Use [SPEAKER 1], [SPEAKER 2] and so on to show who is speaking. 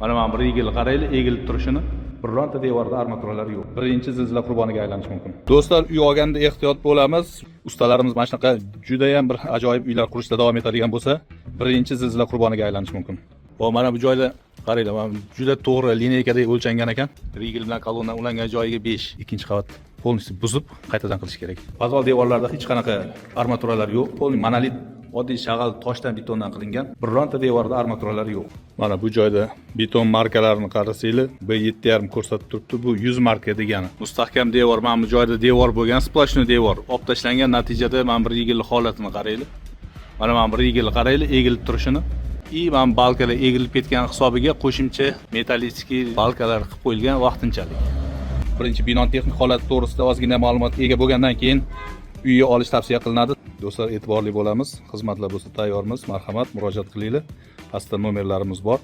[SPEAKER 1] Mana men bir egil qaraylik, egilib turishini. Bironta devorda armaturalar yo'q. Birinchi zilzila qurboniga aylanish mumkin. Do'stlar, uy olganda ehtiyot bo'lamiz. Ustalarimiz mana shunaqa juda ham bir ajoyib uylar qurishda davom etadigan bo'lsa, birinchi zilzila qurboniga aylanish mumkin. Va mana bu joyda qaranglar, mana juda to'g'ri lineykadek o'lchangan ekan. Rigel bilan kolonnadan ulangan joyiga 5, ikkinchi qavat polностью buzib qaytadan qilish kerak. Podval devorlarida hech qanaqa armaturalar yo'q. Polni monolit oddiy shag'al toshdan betondan qilingan. Bironta devorda armaturalar yo'q. Mana bu joyda beton markalarini qarasanglar, B7.5 ko'rsatib turibdi. Bu 100 marka degani. Mustahkam devor. Mana bu joyda devor bo'lgan, splashnoy devor. Olib tashlangan, natijada mana bir egil holatini qaranglar. Mana bir egil qaranglar, egilib turishini. Mana balkalar egilib ketgan hisobiga qo'shimcha metallический balkalar qilib qo'yilgan vaqtinchalik. Birinchi bino texnik holati to'g'risida ozgina ma'lumotga ega bo'lgandan keyin uyga olish tavsiya qilinadi. Do'stlar, e'tiborli bo'lamiz. Xizmatlar bo'lsa tayyormiz. Marhamat, murojaat qilinglar. Pastda nomerlarimiz bor.